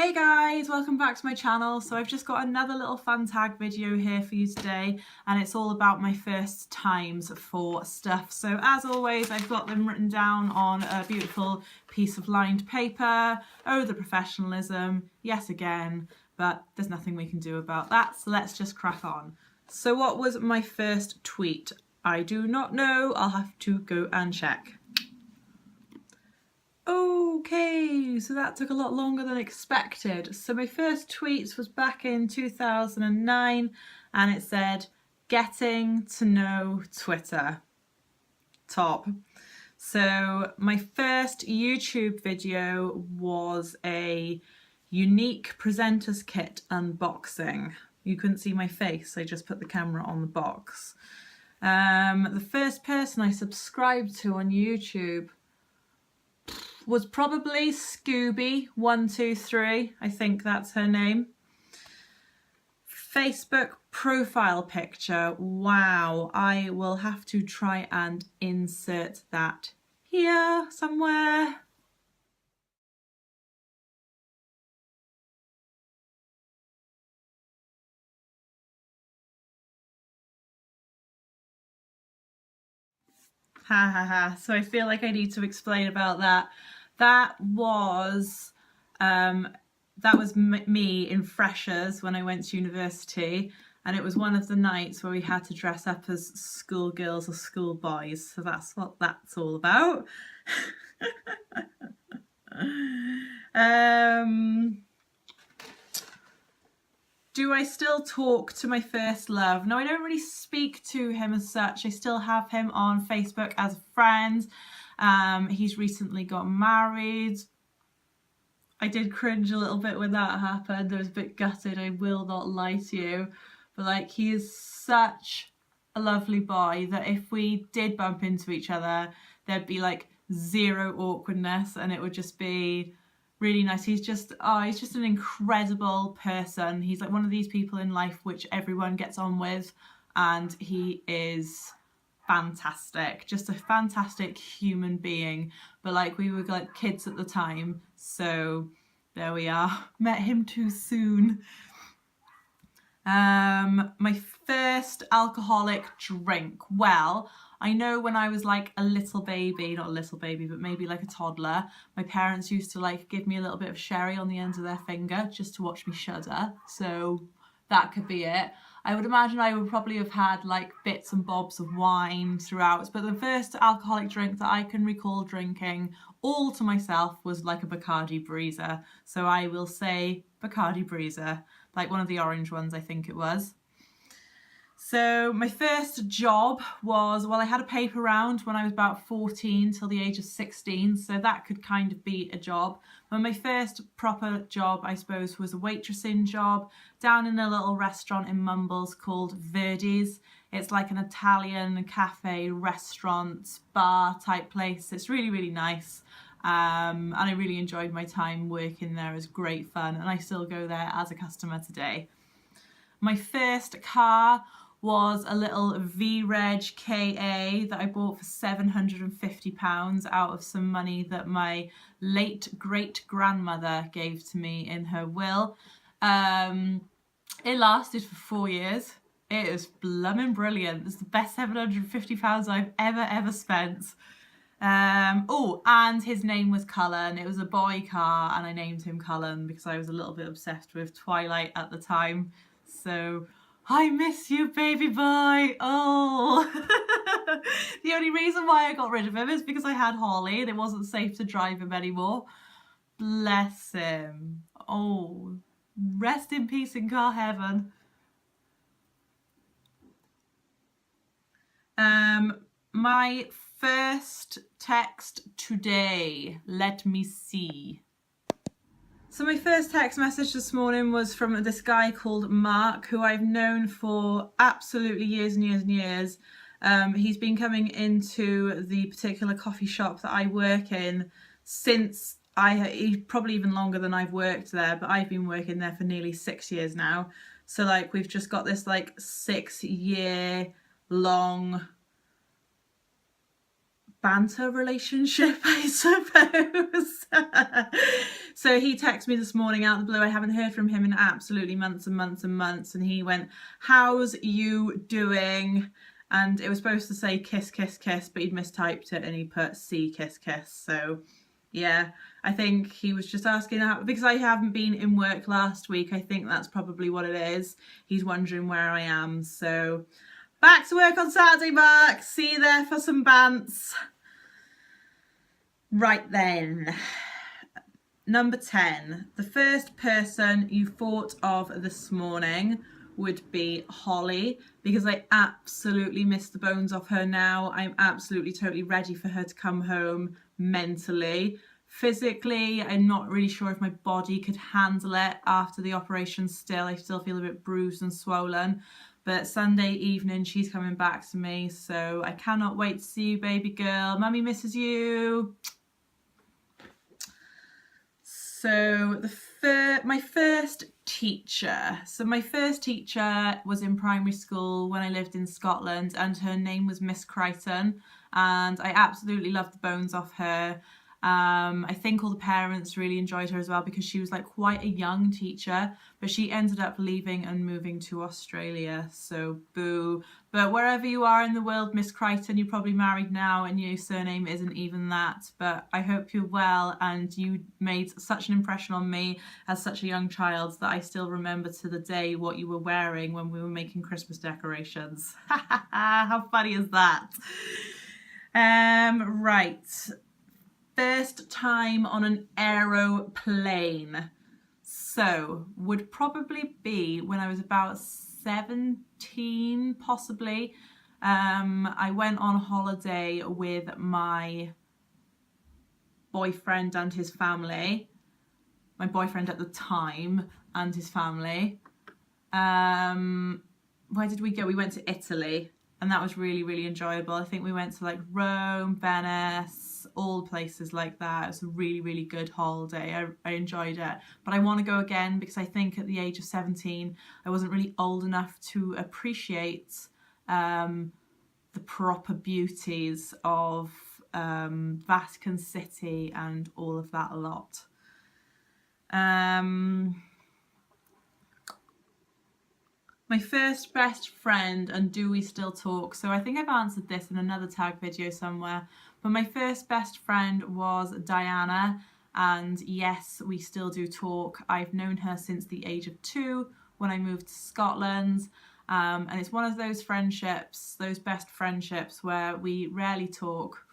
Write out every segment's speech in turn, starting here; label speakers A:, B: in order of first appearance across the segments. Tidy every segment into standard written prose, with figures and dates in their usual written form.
A: Hey guys, welcome back to my channel. So I've just got another little fun tag video here for you today, and it's all about my first times for stuff. So as always, I've got them written down on a beautiful piece of lined paper. Oh, the professionalism, yet again, but there's nothing we can do about that. So let's just crack on. So what was my first tweet? I do not know. I'll have to go and check. Okay, so that took a lot longer than expected. So my first tweet was back in 2009 and it said, getting to know Twitter. Top. So my first YouTube video was a unique presenter's kit unboxing. You couldn't see my face, I just put the camera on the box. The first person I subscribed to on YouTube was probably Scooby123, I think that's her name. Facebook profile picture, wow, I will have to try and insert that here somewhere. Ha ha ha, so I feel like I need to explain about that. That was me in freshers when I went to university, and it was one of the nights where we had to dress up as schoolgirls or schoolboys, so that's what that's all about. Do I still talk to my first love? No, I don't really speak to him as such. I still have him on Facebook as a friend. He's recently got married. I did cringe a little bit when that happened. I was a bit gutted, I will not lie to you. But like, he is such a lovely boy that if we did bump into each other, there'd be like zero awkwardness and it would just be really nice. He's just an incredible person. He's like one of these people in life which everyone gets on with, and he is fantastic, just a fantastic human being. But like, we were like kids at the time, so there we are. Met him too soon. My first alcoholic drink, well, I know when I was like a little baby, not a little baby, but maybe like a toddler, my parents used to like give me a little bit of sherry on the end of their finger just to watch me shudder, so that could be it. I would imagine I would probably have had like bits and bobs of wine throughout, but the first alcoholic drink that I can recall drinking all to myself was like a Bacardi Breezer, so I will say Bacardi Breezer, like one of the orange ones I think it was. So my first job was, well, I had a paper round when I was about 14 till the age of 16, so that could kind of be a job. But my first proper job, I suppose, was a waitressing job down in a little restaurant in Mumbles called Verdi's. It's like an Italian cafe, restaurant, bar type place. It's really, really nice. And I really enjoyed my time working there. It was great fun, and I still go there as a customer today. My first car was a little V-Reg KA that I bought for £750 out of some money that my late great-grandmother gave to me in her will. It lasted for 4 years. It is blooming brilliant. It's the best £750 I've ever spent. Oh, and his name was Cullen. It was a boy car and I named him Cullen because I was a little bit obsessed with Twilight at the time. So, I miss you, baby boy. Oh. The only reason why I got rid of him is because I had Holly and it wasn't safe to drive him anymore. Bless him. Oh, rest in peace in car heaven. My first text today. Let me see. So my first text message this morning was from this guy called Mark, who I've known for absolutely years and years and years. He's been coming into the particular coffee shop that I work in since probably even longer than I've worked there, but I've been working there for nearly 6 years now. So like, we've just got this like 6 year long banter relationship, I suppose. So he texted me this morning out of the blue. I haven't heard from him in absolutely months and months and months. And he went, "How's you doing?" And it was supposed to say kiss, kiss, kiss, but he'd mistyped it and he put see, kiss, kiss. So yeah, I think he was just asking out because I haven't been in work last week. I think that's probably what it is. He's wondering where I am. So back to work on Saturday, Mark. See you there for some bants. Right then. Number 10. The first person you thought of this morning would be Holly, because I absolutely miss the bones off her now. I'm absolutely totally ready for her to come home mentally. Physically, I'm not really sure if my body could handle it after the operation still. I still feel a bit bruised and swollen. But Sunday evening, she's coming back to me. So I cannot wait to see you, baby girl. Mummy misses you. So my first teacher. So my first teacher was in primary school when I lived in Scotland, and her name was Miss Crichton. And I absolutely loved the bones off her. I think all the parents really enjoyed her as well because she was like quite a young teacher, but she ended up leaving and moving to Australia, so boo. But wherever you are in the world, Miss Crichton, you're probably married now and your surname isn't even that, but I hope you're well, and you made such an impression on me as such a young child that I still remember to the day what you were wearing when we were making Christmas decorations. How funny is that? Right. First time on an aeroplane. So would probably be when I was about 17, possibly. I went on holiday with my boyfriend and his family. My boyfriend at the time and his family. Where did we go? We went to Italy, and that was really, really enjoyable. I think we went to like Rome, Venice, all places like that. It was a really, really good holiday. I enjoyed it. But I want to go again because I think at the age of 17, I wasn't really old enough to appreciate the proper beauties of Vatican City and all of that a lot. My first best friend, and do we still talk? So I think I've answered this in another tag video somewhere, but my first best friend was Diana, and yes, we still do talk. I've known her since the age of 2 when I moved to Scotland, and it's one of those friendships, those best friendships where we rarely talk,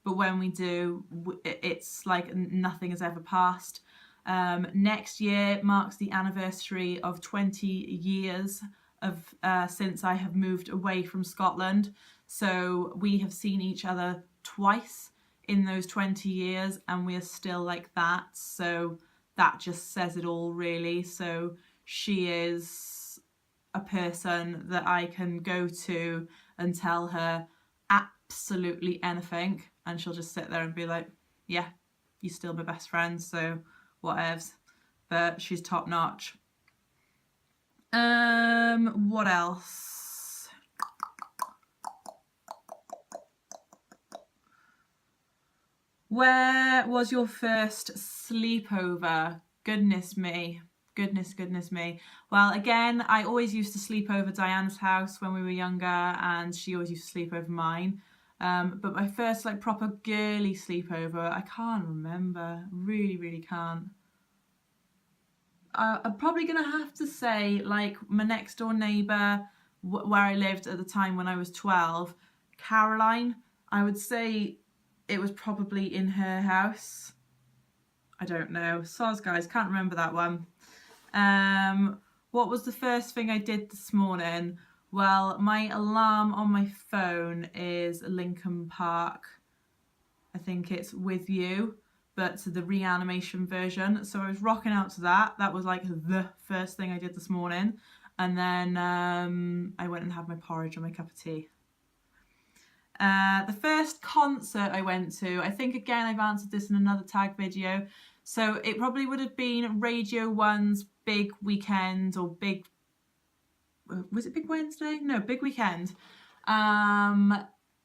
A: but when we do, it's like nothing has ever passed. Next year marks the anniversary of 20 years of since I have moved away from Scotland. So we have seen each other twice in those 20 years and we are still like that. So that just says it all, really. So she is a person that I can go to and tell her absolutely anything, and she'll just sit there and be like, yeah, you're still my best friend, so whatevs. But she's top notch. What else? Where was your first sleepover? Goodness me. Goodness me. Well, again, I always used to sleep over Diana's house when we were younger, and she always used to sleep over mine. But my first like proper girly sleepover, I can't remember. Really can't. I'm probably gonna have to say like my next door neighbour where I lived at the time when I was 12, Caroline. I would say it was probably in her house. I don't know. Soz, guys, can't remember that one. What was the first thing I did this morning? Well, my alarm on my phone is Linkin Park. I think it's With You, but to the reanimation version. So I was rocking out to that. That was like the first thing I did this morning. And then I went and had my porridge and my cup of tea. The first concert I went to, I think again I've answered this in another tag video. So it probably would have been Radio 1's Big Weekend, or was it Big Wednesday? No, Big Weekend.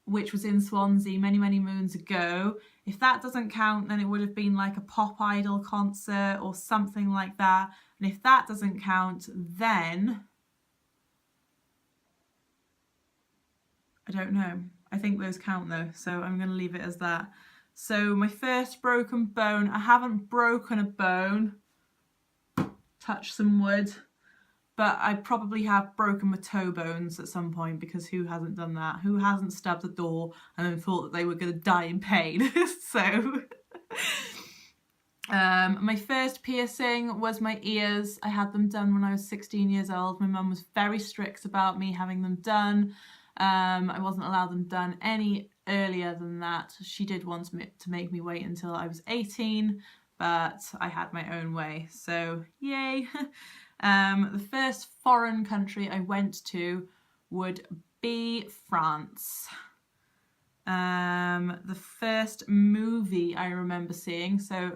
A: which was in Swansea many, many moons ago. If that doesn't count, then it would have been like a Pop Idol concert or something like that. And if that doesn't count, then I don't know. I think those count though, so I'm going to leave it as that. So my first broken bone, I haven't broken a bone, touch some wood, but I probably have broken my toe bones at some point, because who hasn't done that? Who hasn't stabbed a door and then thought that they were going to die in pain? So my first piercing was my ears. I had them done when I was 16 years old. My mum was very strict about me having them done. I wasn't allowed them done any earlier than that. She did want to make me wait until I was 18, but I had my own way, so yay. The first foreign country I went to would be France. The first movie I remember seeing, so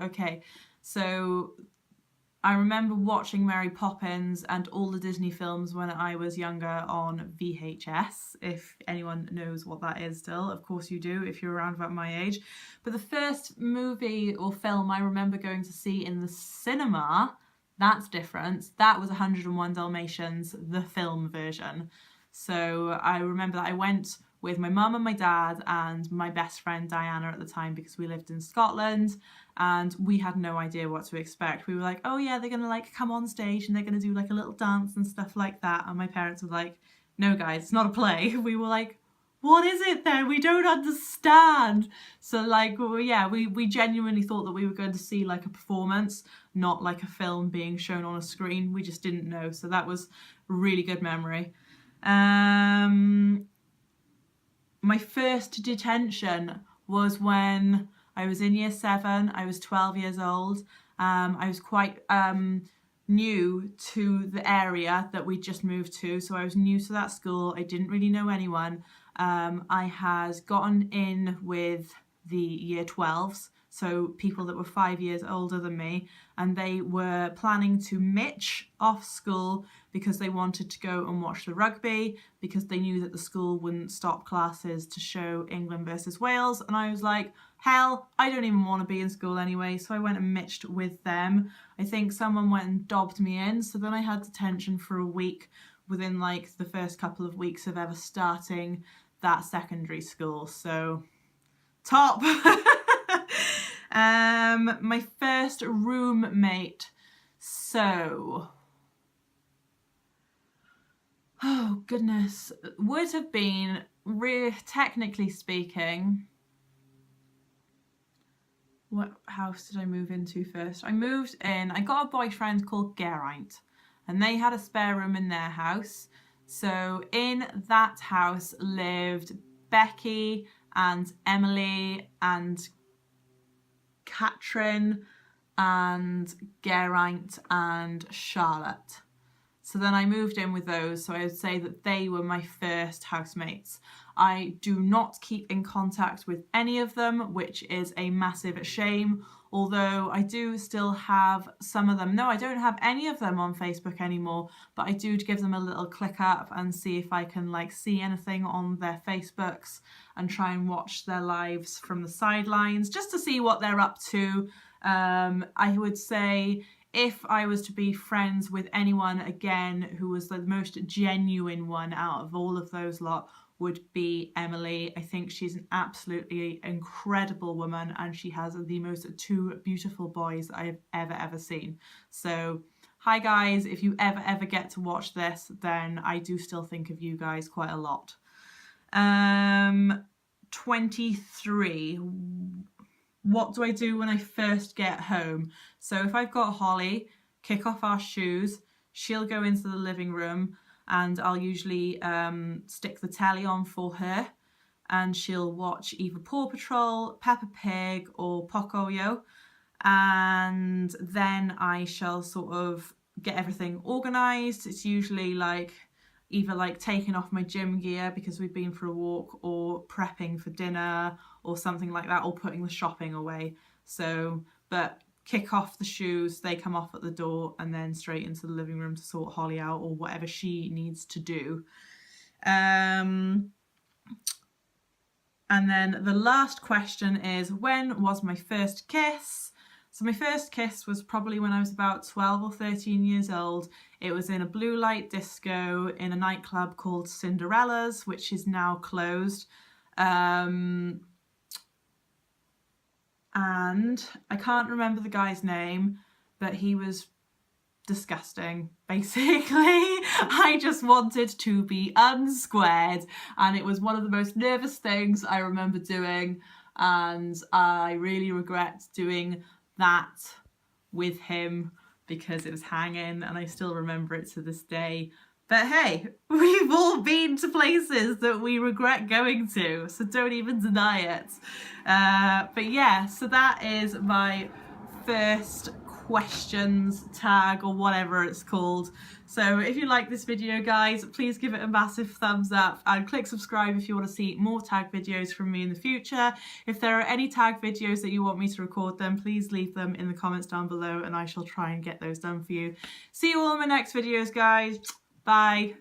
A: I remember watching Mary Poppins and all the Disney films when I was younger on VHS, if anyone knows what that is still. Of course you do if you're around about my age. But the first movie or film I remember going to see in the cinema, that's different. That was 101 Dalmatians, the film version. So I remember that I went with my mum and my dad and my best friend Diana at the time, because we lived in Scotland and we had no idea what to expect. We were like, oh yeah, they're gonna like come on stage and they're gonna do like a little dance and stuff like that. And my parents were like, no guys, it's not a play. We were like, what is it then? We don't understand. So like, yeah, we genuinely thought that we were going to see like a performance, not like a film being shown on a screen. We just didn't know. So that was a really good memory. My first detention was when I was in year 7. I was 12 years old. I was quite new to the area that we just moved to, so I was new to that school. I didn't really know anyone. I had gotten in with the year 12s, so people that were 5 years older than me, and they were planning to mitch off school because they wanted to go and watch the rugby, because they knew that the school wouldn't stop classes to show England versus Wales. And I was like, hell, I don't even want to be in school anyway. So I went and mitched with them. I think someone went and dobbed me in, so then I had detention for a week within like the first couple of weeks of ever starting that secondary school. So top. My first roommate, so oh goodness, would have been, technically speaking, what house did I move into first? I moved in, I got a boyfriend called Geraint, and they had a spare room in their house. So in that house lived Becky and Emily and Katrin and Geraint and Charlotte. So then I moved in with those, so I would say that they were my first housemates. I do not keep in contact with any of them, which is a massive shame, although I do still have some of them. No, I don't have any of them on Facebook anymore, but I do give them a little click up and see if I can like see anything on their Facebooks and try and watch their lives from the sidelines just to see what they're up to. I would say if I was to be friends with anyone again who was the most genuine one out of all of those lot, would be Emily. I think she's an absolutely incredible woman, and she has the most 2 beautiful boys I have ever seen. So hi guys, if you ever get to watch this, then I do still think of you guys quite a lot. 23. What do I do when I first get home? So if I've got Holly, kick off our shoes, she'll go into the living room and I'll usually stick the telly on for her, and she'll watch either Paw Patrol, Peppa Pig or Pocoyo, and then I shall sort of get everything organised. It's usually like either like taking off my gym gear because we've been for a walk, or prepping for dinner or something like that, or putting the shopping away. So, but kick off the shoes, they come off at the door, and then straight into the living room to sort Holly out or whatever she needs to do. And then the last question is, when was my first kiss? So my first kiss was probably when I was about 12 or 13 years old. It was in a blue light disco in a nightclub called Cinderella's, which is now closed. And I can't remember the guy's name, but he was disgusting, basically. I just wanted to be unsquared, and it was one of the most nervous things I remember doing, and I really regret doing that with him because it was hanging, and I still remember it to this day. But hey, we've all been to places that we regret going to, so don't even deny it. But yeah, so that is my first questions tag, or whatever it's called. So if you like this video, guys, please give it a massive thumbs up and click subscribe if you want to see more tag videos from me in the future. If there are any tag videos that you want me to record them, please leave them in the comments down below and I shall try and get those done for you. See you all in my next videos, guys. Bye.